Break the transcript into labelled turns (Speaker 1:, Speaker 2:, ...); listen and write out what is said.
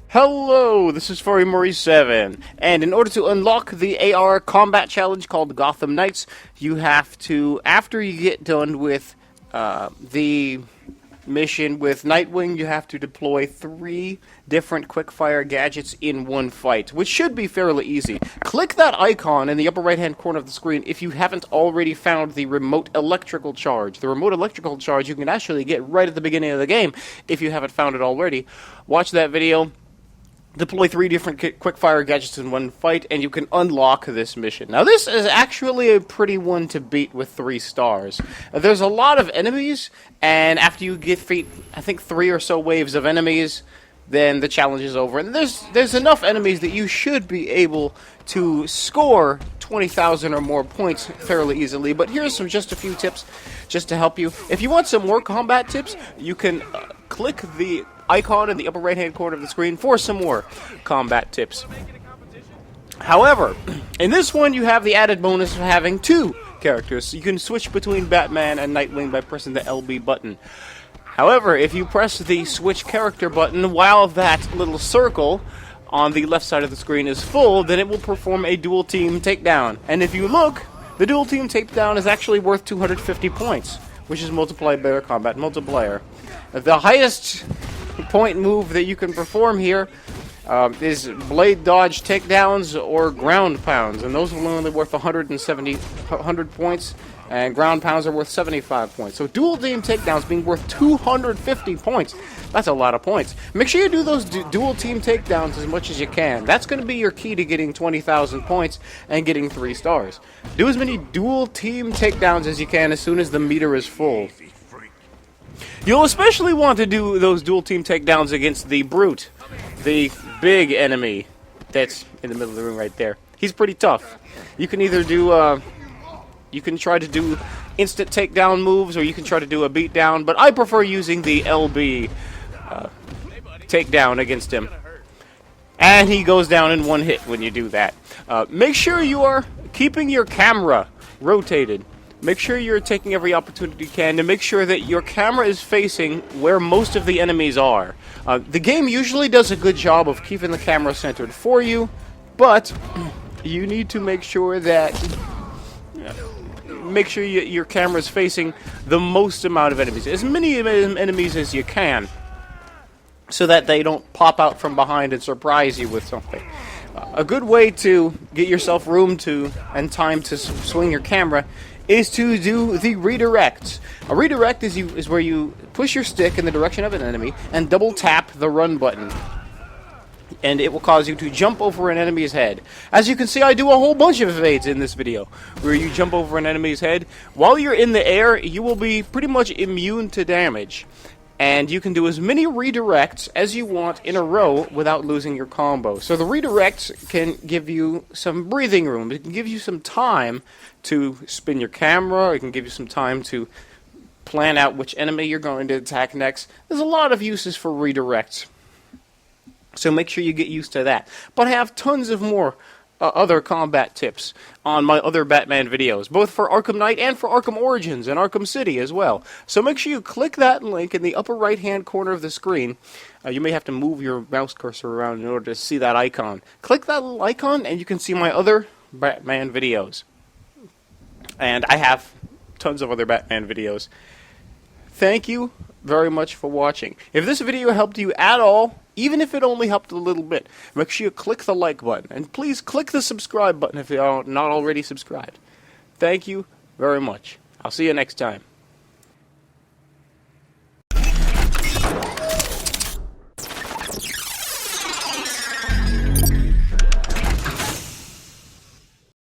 Speaker 1: Hello, this is Furry Maurice 7, and in order to unlock the AR combat challenge called Gotham Knights, you have to, after you get done with the mission with Nightwing, you have to deploy 3 different quick-fire gadgets in one fight, which should be fairly easy. Click that icon in the upper right-hand corner of the screen if you haven't already found the remote electrical charge. The remote electrical charge you can actually get right at the beginning of the game if you haven't found it already. Watch that video. Deploy 3 different quick-fire gadgets in one fight, and you can unlock this mission. Now, this is actually a pretty one to beat with 3 stars. There's a lot of enemies, and after you get, I think, 3 or so waves of enemies, then the challenge is over. And there's enough enemies that you should be able to score 20,000 or more points fairly easily. But here's just a few tips just to help you. If you want some more combat tips, you can click the icon in the upper right hand corner of the screen for some more combat tips. However, in this one you have the added bonus of having 2 characters. So you can switch between Batman and Nightwing by pressing the LB button. However, if you press the switch character button while that little circle on the left side of the screen is full, then it will perform a dual team takedown. And if you look, the dual team takedown is actually worth 250 points, which is multiplied by our combat multiplier. The highest point move that you can perform here is blade dodge takedowns or ground pounds, and those are only worth 100 points, and ground pounds are worth 75 points. So dual team takedowns being worth 250 points. That's a lot of points. Make sure you do those dual team takedowns as much as you can. That's going to be your key to getting 20,000 points and getting 3 stars. Do as many dual team takedowns as you can as soon as the meter is full. You'll especially want to do those dual team takedowns against the Brute, the big enemy that's in the middle of the room right there. He's pretty tough. You can either do, you can try to do instant takedown moves, or you can try to do a beatdown, but I prefer using the LB takedown against him. And he goes down in 1 hit when you do that. Make sure you are keeping your camera rotated. Make sure you're taking every opportunity you can to make sure that your camera is facing where most of the enemies are. The game usually does a good job of keeping the camera centered for you, but you need to make sure that your camera is facing the most amount of enemies, as many enemies as you can, so that they don't pop out from behind and surprise you with something. A good way to get yourself room to and time to swing your camera is to do the redirect. A redirect is where you push your stick in the direction of an enemy and double tap the run button, and it will cause you to jump over an enemy's head. As you can see, I do a whole bunch of evades in this video, where you jump over an enemy's head. While you're in the air, you will be pretty much immune to damage, and you can do as many redirects as you want in a row without losing your combo. So the redirects can give you some breathing room. It can give you some time to spin your camera. It can give you some time to plan out which enemy you're going to attack next. There's a lot of uses for redirects, so make sure you get used to that. But I have tons of more other combat tips on my other Batman videos, both for Arkham Knight and for Arkham Origins and Arkham City as well. So make sure you click that link in the upper right hand corner of the screen. You may have to move your mouse cursor around in order to see that icon. Click that little icon and you can see my other Batman videos. And I have tons of other Batman videos. Thank you very much for watching. If this video helped you at all, even if it only helped a little bit, make sure you click the like button. And please click the subscribe button if you are not already subscribed. Thank you very much. I'll see you next time.